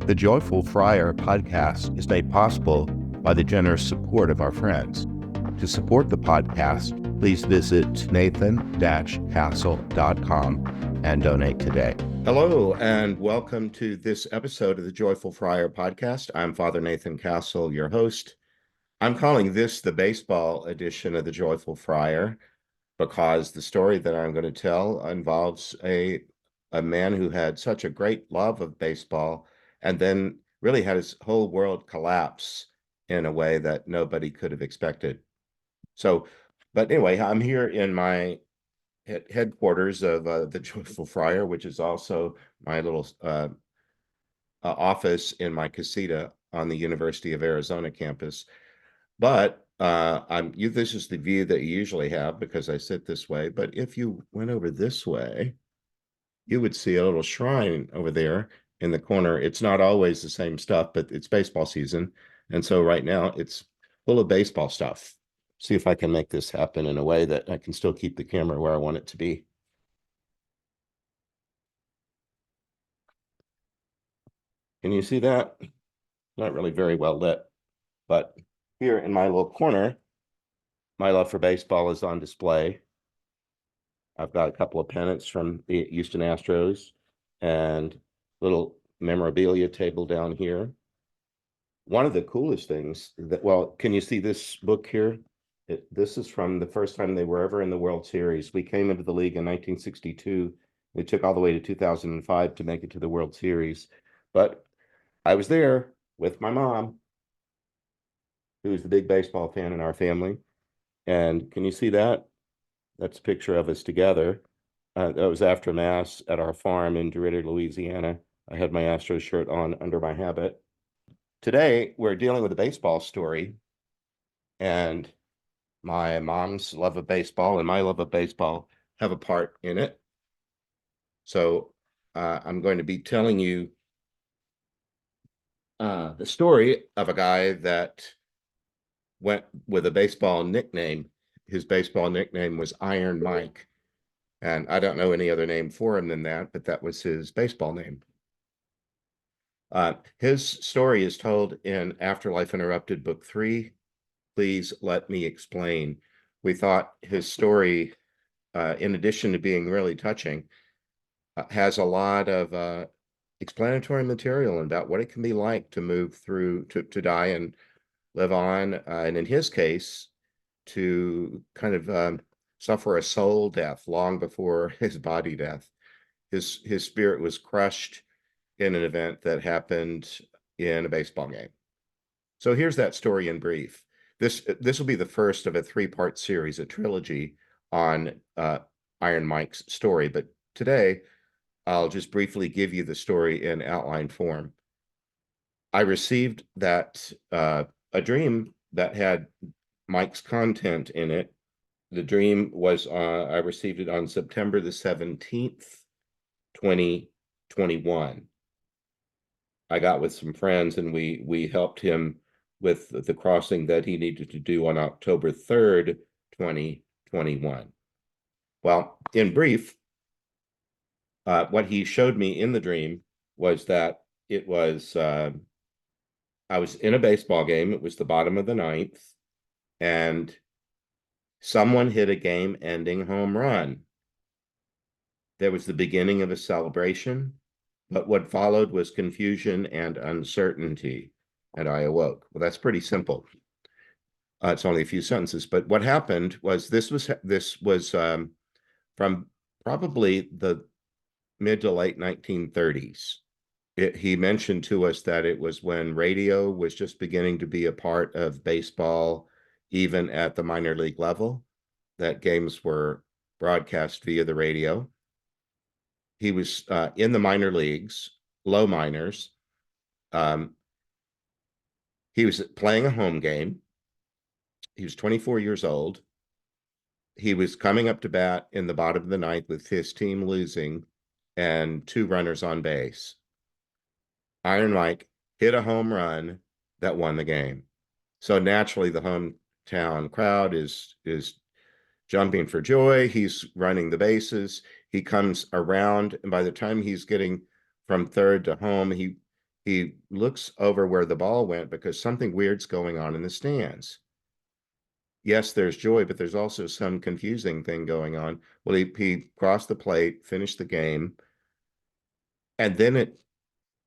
The Joyful Friar podcast is made possible by the generous support of our friends. To support the podcast, please visit nathan-castle.com and donate today. Hello, and welcome to this episode of the Joyful Friar podcast. I'm Father Nathan Castle, your host. I'm calling this the baseball edition of the Joyful Friar because the story that I'm going to tell involves a man who had such a great love of baseball and then really had his whole world collapse in a way that nobody could have expected. But anyway, I'm here in my headquarters of the Joyful Friar, which is also my little office in my casita on the University of Arizona campus. But this is the view that you usually have because I sit this way. But if you went over this way, you would see a little shrine over there in the corner. It's not always the same stuff, but it's baseball season. And so right now it's full of baseball stuff. See if I can make this happen in a way that I can still keep the camera where I want it to be. Can you see that? Not really very well lit, but here in my little corner, my love for baseball is on display. I've got a couple of pennants from the Houston Astros and little memorabilia table down here. One of the coolest things can you see this book here? This is from the first time they were ever in the World Series. We came into the league in 1962. We took all the way to 2005 to make it to the World Series. But I was there with my mom, who's the big baseball fan in our family. And can you see that? That's a picture of us together. That was after Mass at our farm in DeRidder, Louisiana. I had my Astros shirt on under my habit. Today, we're dealing with a baseball story, and my mom's love of baseball and my love of baseball have a part in it. So I'm going to be telling you the story of a guy that went with a baseball nickname. His baseball nickname was Iron Mike. And I don't know any other name for him than that, but that was his baseball name. His story is told in Afterlife Interrupted, Book 3. Please let me explain. We thought his story, in addition to being really touching, has a lot of explanatory material about what it can be like to move through, to die and live on. And in his case, to kind of suffer a soul death long before his body death. His spirit was crushed in an event that happened in a baseball game. So here's that story in brief. This will be the first of a three-part series, a trilogy on Iron Mike's story. But today, I'll just briefly give you the story in outline form. I received a dream that had Mike's content in it. The dream was, I received it on September the 17th, 2021. I got with some friends and we helped him with the crossing that he needed to do on October 3rd, 2021. Well, in brief, what he showed me in the dream was that it was, I was in a baseball game. It was the bottom of the ninth, and someone hit a game-ending home run. There was the beginning of a celebration, but what followed was confusion and uncertainty, and I awoke. Well, that's pretty simple. It's only a few sentences, but what happened was this was from probably the mid to late 1930s. He mentioned to us that it was when radio was just beginning to be a part of baseball, even at the minor league level, that games were broadcast via the radio. He was in the minor leagues, low minors. He was playing a home game. He was 24 years old. He was coming up to bat in the bottom of the ninth with his team losing and two runners on base. Iron Mike hit a home run that won the game. So naturally, the hometown crowd is jumping for joy. He's running the bases. He comes around, and by the time he's getting from third to home, he looks over where the ball went because something weird's going on in the stands. Yes, there's joy, but there's also some confusing thing going on. Well, he crossed the plate, finished the game, and then it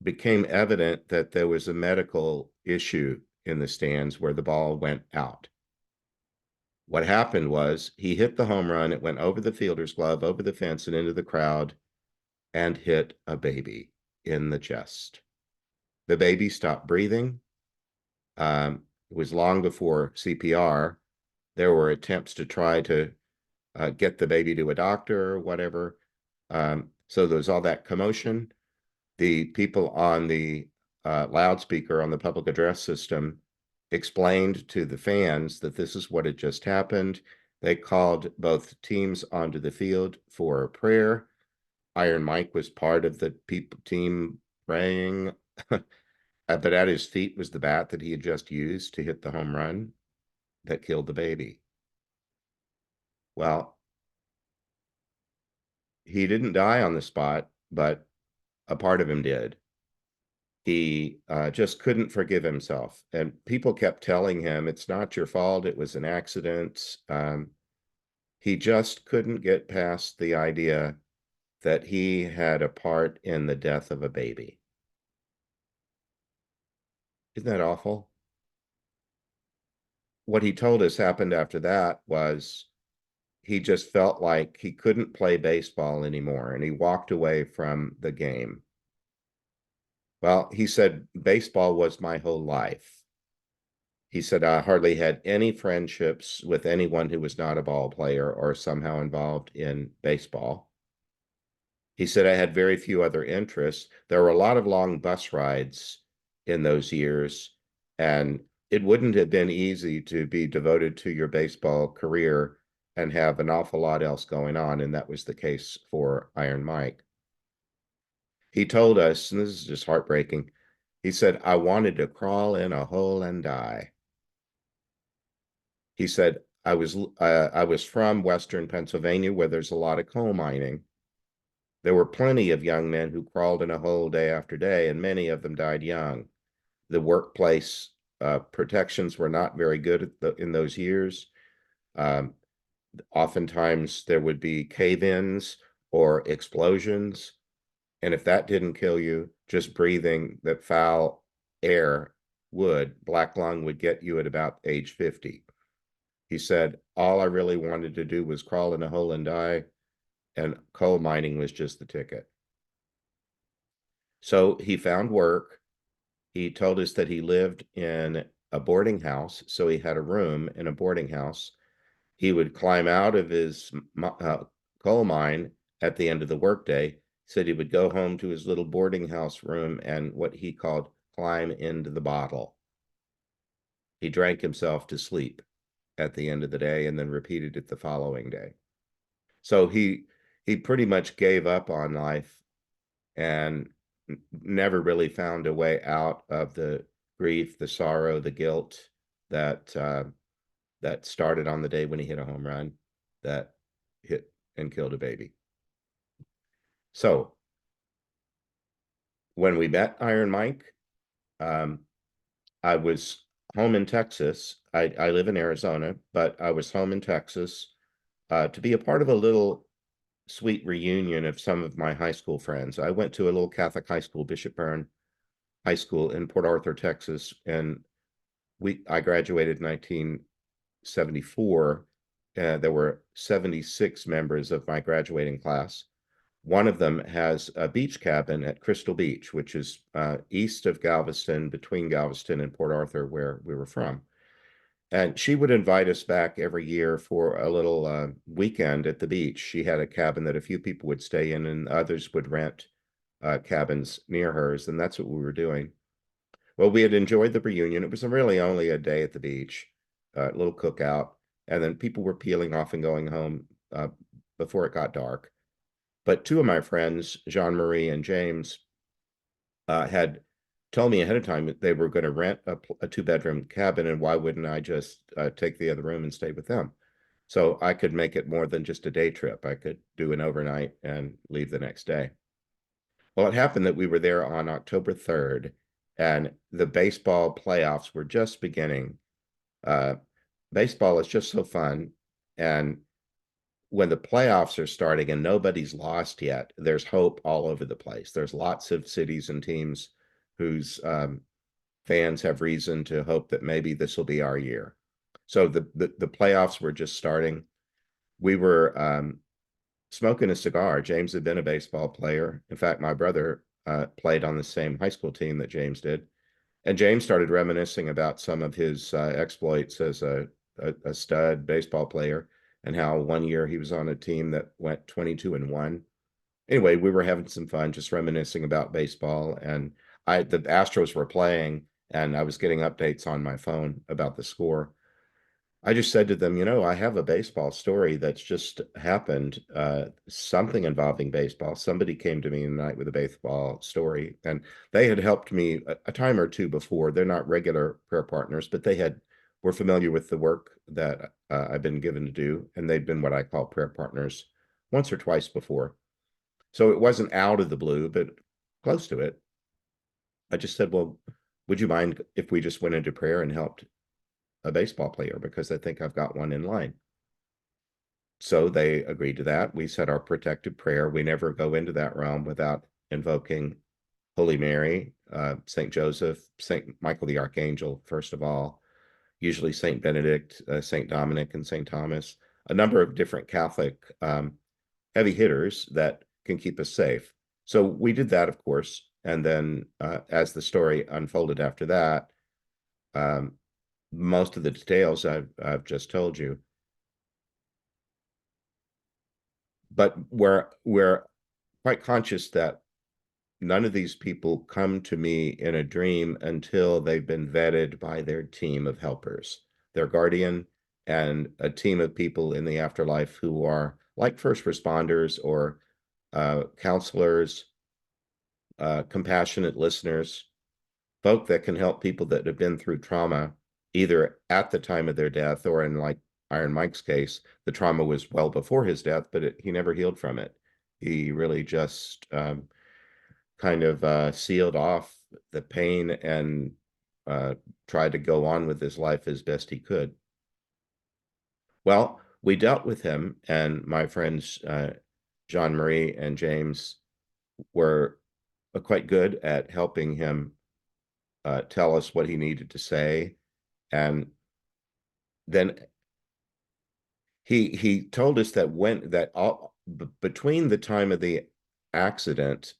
became evident that there was a medical issue in the stands where the ball went out. What happened was he hit the home run. It went over the fielder's glove, over the fence, and into the crowd and hit a baby in the chest. The baby stopped breathing. It was long before CPR. There were attempts to try to get the baby to a doctor or whatever. So there was all that commotion. The people on the loudspeaker on the public address system explained to the fans that this is what had just happened. They called both teams onto the field for a prayer. Iron Mike was part of the team praying, but at his feet was the bat that he had just used to hit the home run that killed the baby. Well, he didn't die on the spot, but a part of him did. He just couldn't forgive himself. And people kept telling him, it's not your fault. It was an accident. He just couldn't get past the idea that he had a part in the death of a baby. Isn't that awful? What he told us happened after that was he just felt like he couldn't play baseball anymore, and he walked away from the game. Well, he said, baseball was my whole life. He said, I hardly had any friendships with anyone who was not a ball player or somehow involved in baseball. He said, I had very few other interests. There were a lot of long bus rides in those years, and it wouldn't have been easy to be devoted to your baseball career and have an awful lot else going on. And that was the case for Iron Mike. He told us, and this is just heartbreaking, he said, I wanted to crawl in a hole and die. He said, I was from Western Pennsylvania where there's a lot of coal mining. There were plenty of young men who crawled in a hole day after day, and many of them died young. The workplace protections were not very good in those years. Um, Oftentimes there would be cave-ins or explosions. And if that didn't kill you, just breathing that foul air would. Black lung would get you at about age 50. He said, all I really wanted to do was crawl in a hole and die, and coal mining was just the ticket. So he found work. He told us that he lived in a boarding house, so he had a room in a boarding house. He would climb out of his coal mine at the end of the workday. Said he would go home to his little boarding house room and what he called climb into the bottle. He drank himself to sleep at the end of the day and then repeated it the following day. So he pretty much gave up on life and never really found a way out of the grief, the sorrow, the guilt that that started on the day when he hit a home run that hit and killed a baby. So when we met Iron Mike, I was home in Texas. I live in Arizona, but I was home in Texas to be a part of a little sweet reunion of some of my high school friends. I went to a little Catholic high school, Bishop Byrne High School in Port Arthur, Texas, and I graduated in 1974. There were 76 members of my graduating class. One of them has a beach cabin at Crystal Beach, which is east of Galveston, between Galveston and Port Arthur, where we were from. And she would invite us back every year for a little weekend at the beach. She had a cabin that a few people would stay in, and others would rent cabins near hers, and that's what we were doing. Well, we had enjoyed the reunion. It was really only a day at the beach, a little cookout, and then people were peeling off and going home before it got dark. But two of my friends, Jean-Marie and James, had told me ahead of time that they were going to rent a two-bedroom cabin, and why wouldn't I just take the other room and stay with them? So I could make it more than just a day trip. I could do an overnight and leave the next day. Well, it happened that we were there on October 3rd, and the baseball playoffs were just beginning. Uh, Baseball is just so fun. And when the playoffs are starting and nobody's lost yet, there's hope all over the place. There's lots of cities and teams whose fans have reason to hope that maybe this will be our year. So the playoffs were just starting. We were smoking a cigar. James had been a baseball player. In fact, my brother played on the same high school team that James did. And James started reminiscing about some of his exploits as a stud baseball player, and how one year he was on a team that went 22-1. Anyway, we were having some fun just reminiscing about baseball, and the Astros were playing, and I was getting updates on my phone about the score. I just said to them, I have a baseball story that's just happened, something involving baseball. Somebody came to me tonight with a baseball story, and they had helped me a time or two before. They're not regular prayer partners, but were familiar with the work that I've been given to do, and they'd been what I call prayer partners once or twice before. So it wasn't out of the blue, but close to it. I just said, well, would you mind if we just went into prayer and helped a baseball player, because I think I've got one in line. So they agreed to that. We said our protective prayer. We never go into that realm without invoking Holy Mary, St. Joseph, St. Michael the Archangel, first of all, usually St. Benedict, St. Dominic, and St. Thomas, a number of different Catholic heavy hitters that can keep us safe. So we did that, of course. And then as the story unfolded after that, most of the details I've just told you. But we're quite conscious that none of these people come to me in a dream until they've been vetted by their team of helpers, their guardian, and a team of people in the afterlife who are like first responders or counselors, compassionate listeners, folk that can help people that have been through trauma, either at the time of their death or, in like Iron Mike's case, the trauma was well before his death, but he never healed from it. He really just kind of sealed off the pain and tried to go on with his life as best he could. Well, we dealt with him, and my friends Jean Marie and James were quite good at helping him tell us what he needed to say. And then he told us that between the time of the accident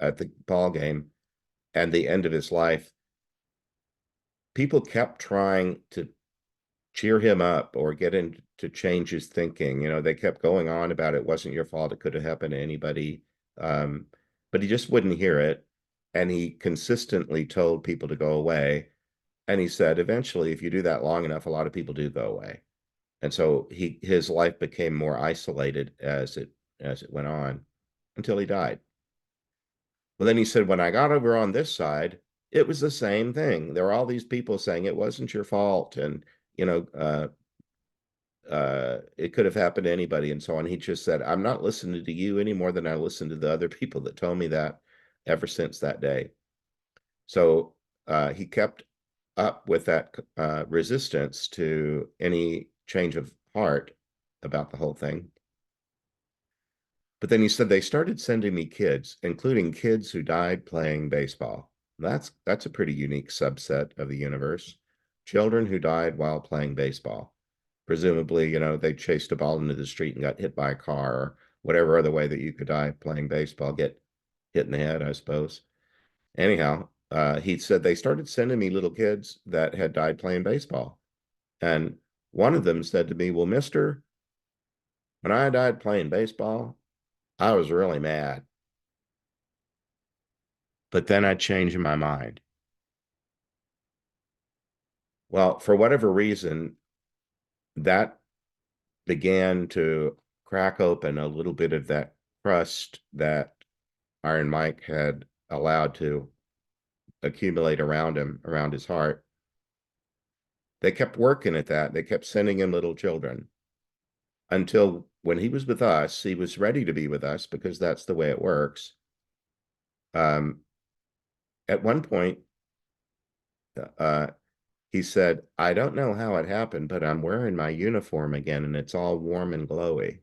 at the ball game and the end of his life, people kept trying to cheer him up or get him to change his thinking. They kept going on about it wasn't your fault, it could have happened to anybody. But he just wouldn't hear it. And he consistently told people to go away. And he said, eventually, if you do that long enough, a lot of people do go away. And so his life became more isolated as it went on until he died. Well, then he said, when I got over on this side, it was the same thing. There were all these people saying it wasn't your fault, and it could have happened to anybody, and so on. He just said, I'm not listening to you any more than I listened to the other people that told me that ever since that day. So he kept up with that resistance to any change of heart about the whole thing. But then he said they started sending me kids, including kids who died playing baseball. That's a pretty unique subset of the universe. Children who died while playing baseball. Presumably, they chased a ball into the street and got hit by a car, or whatever other way that you could die playing baseball, get hit in the head, I suppose. Anyhow, he said they started sending me little kids that had died playing baseball. And one of them said to me, well, mister, when I died playing baseball, I was really mad. But then I changed my mind. Well, for whatever reason, that began to crack open a little bit of that crust that Iron Mike had allowed to accumulate around him, around his heart. They kept working at that. They kept sending him little children until when he was with us, he was ready to be with us because that's the way it works. At one point, uh, he said, I don't know how it happened, but I'm wearing my uniform again and it's all warm and glowy. I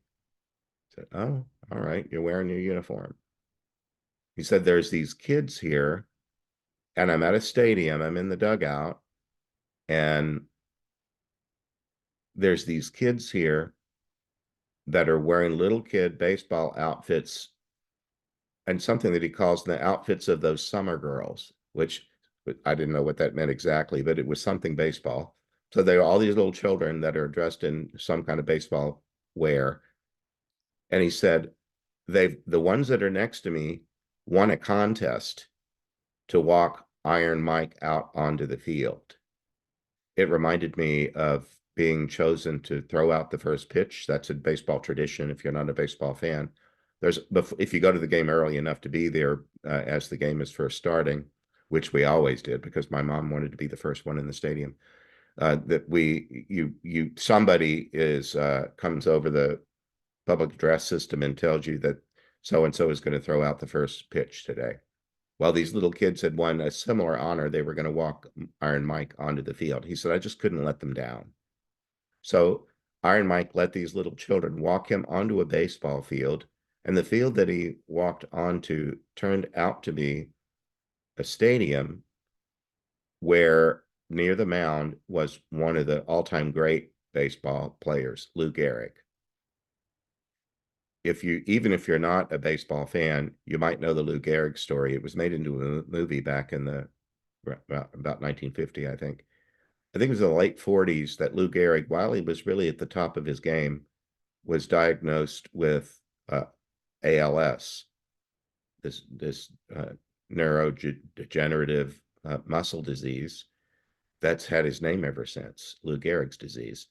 said, oh, all right, you're wearing your uniform. He said, there's these kids here, and I'm at a stadium, I'm in the dugout, and there's these kids here that are wearing little kid baseball outfits and something that he calls the outfits of those summer girls, which I didn't know what that meant exactly, but it was something baseball. So there are all these little children that are dressed in some kind of baseball wear. And he said, the ones that are next to me won a contest to walk Iron Mike out onto the field. It reminded me of being chosen to throw out the first pitch. That's a baseball tradition. If you're not a baseball fan, if you go to the game early enough to be there as the game is first starting, which we always did because my mom wanted to be the first one in the stadium. That somebody comes over the public address system and tells you that so and so is going to throw out the first pitch today. While these little kids had won a similar honor, they were going to walk Iron Mike onto the field. He said, I just couldn't let them down. So Iron Mike let these little children walk him onto a baseball field. And the field that he walked onto turned out to be a stadium where near the mound was one of the all-time great baseball players, Lou Gehrig. Even if you're not a baseball fan, you might know the Lou Gehrig story. It was made into a movie back in about 1950, I think. I think it was in the late 40s that Lou Gehrig, while he was really at the top of his game, was diagnosed with ALS, this neurodegenerative muscle disease that's had his name ever since, Lou Gehrig's disease.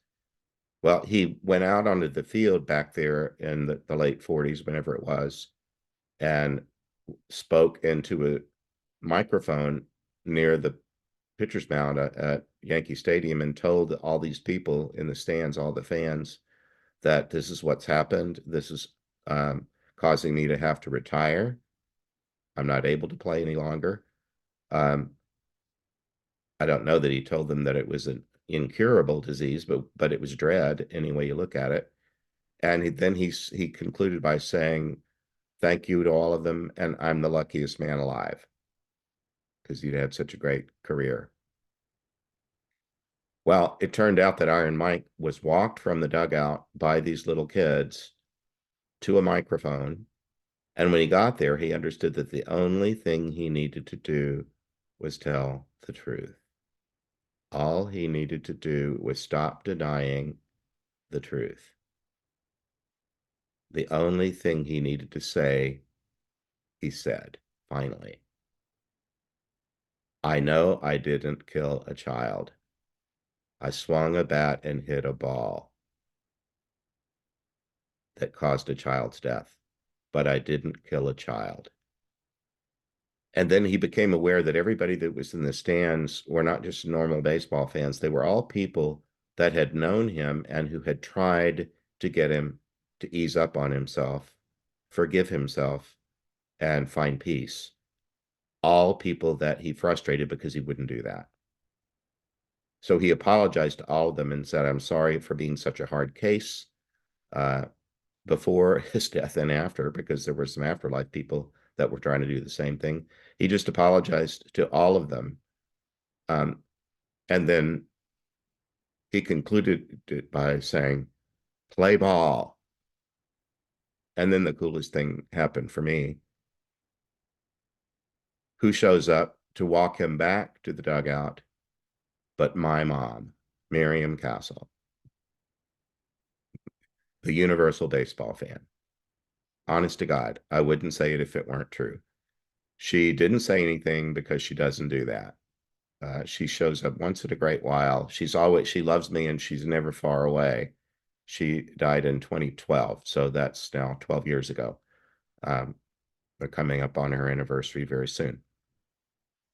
Well, he went out onto the field back there in the late 40s, whenever it was, and spoke into a microphone near the pitcher's mound at Yankee Stadium and told all these people in the stands, all the fans, that this is what's happened. This is causing me to have to retire. I'm not able to play any longer. I don't know that he told them that it was an incurable disease, but it was dread any way you look at it. And then he concluded by saying, thank you to all of them, and I'm the luckiest man alive, because he'd had such a great career. Well, it turned out that Iron Mike was walked from the dugout by these little kids to a microphone. And when he got there, he understood that the only thing he needed to do was tell the truth. All he needed to do was stop denying the truth. The only thing he needed to say, he said, finally. I know I didn't kill a child. I swung a bat and hit a ball that caused a child's death, but I didn't kill a child. And then he became aware that everybody that was in the stands were not just normal baseball fans. They were all people that had known him and who had tried to get him to ease up on himself, forgive himself, and find peace. All people that he frustrated because he wouldn't do that. So he apologized to all of them and said, I'm sorry for being such a hard case before his death and after, because there were some afterlife people that were trying to do the same thing. He just apologized to all of them. And then he concluded it by saying, play ball. And then the coolest thing happened for me. Who shows up to walk him back to the dugout but my mom, Miriam Castle, the universal baseball fan. Honest to God, I wouldn't say it if it weren't true. She didn't say anything because she doesn't do that. She shows up once in a great while. She loves me and she's never far away. She died in 2012, so that's now 12 years ago. They're coming up on her anniversary very soon.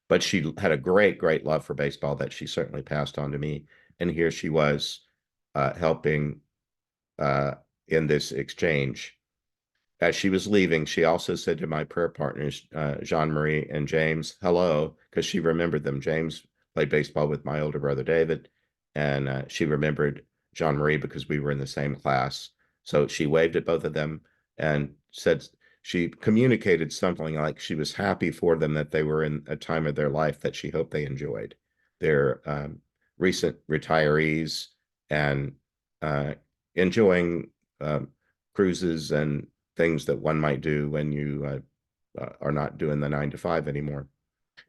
But she had a great, great love for baseball that she certainly passed on to me. And here she was helping in this exchange. as she was leaving, she also said to my prayer partners, Jean-Marie and James, hello, because she remembered them. James played baseball with my older brother, David, and she remembered Jean-Marie because we were in the same class. So she waved at both of them and said, she communicated something like she was happy for them, that they were in a time of their life that she hoped they enjoyed. They're recent retirees and enjoying cruises and things that one might do when you are not doing the 9 to 5 anymore.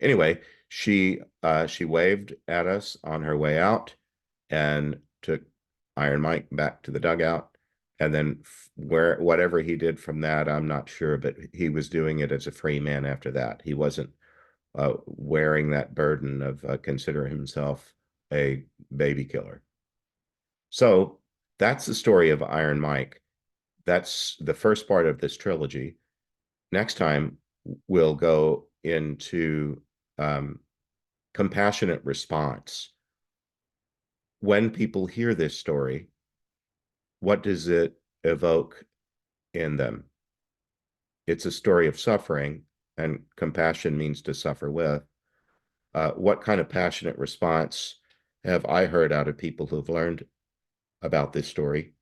Anyway, she waved at us on her way out and took Iron Mike back to the dugout. And then whatever he did from that, I'm not sure, but he was doing it as a free man after that. He wasn't wearing that burden of considering himself a baby killer. So that's the story of Iron Mike. That's the first part of this trilogy. Next time, we'll go into compassionate response. When people hear this story, what does it evoke in them? It's a story of suffering, and compassion means to suffer with. What kind of passionate response have I heard out of people who've learned about this story?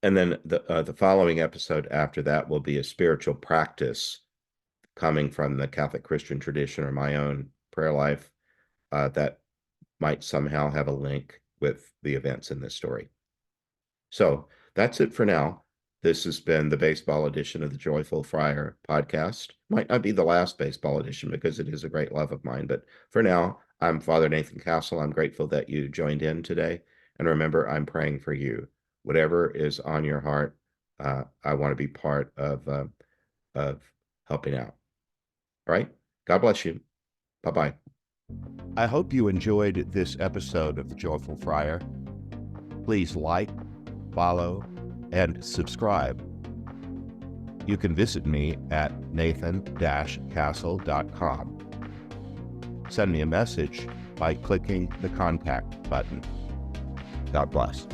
And then the following episode after that will be a spiritual practice coming from the Catholic Christian tradition or my own prayer life that might somehow have a link with the events in this story. So that's it for now. This has been the baseball edition of the Joyful Friar podcast. Might not be the last baseball edition because it is a great love of mine, but for now, I'm Father Nathan Castle. I'm grateful that you joined in today. And remember, I'm praying for you. Whatever is on your heart, I want to be part of helping out. All right? God bless you. Bye-bye. I hope you enjoyed this episode of The Joyful Friar. Please like, follow, and subscribe. You can visit me at nathan-castle.com. Send me a message by clicking the contact button. God bless.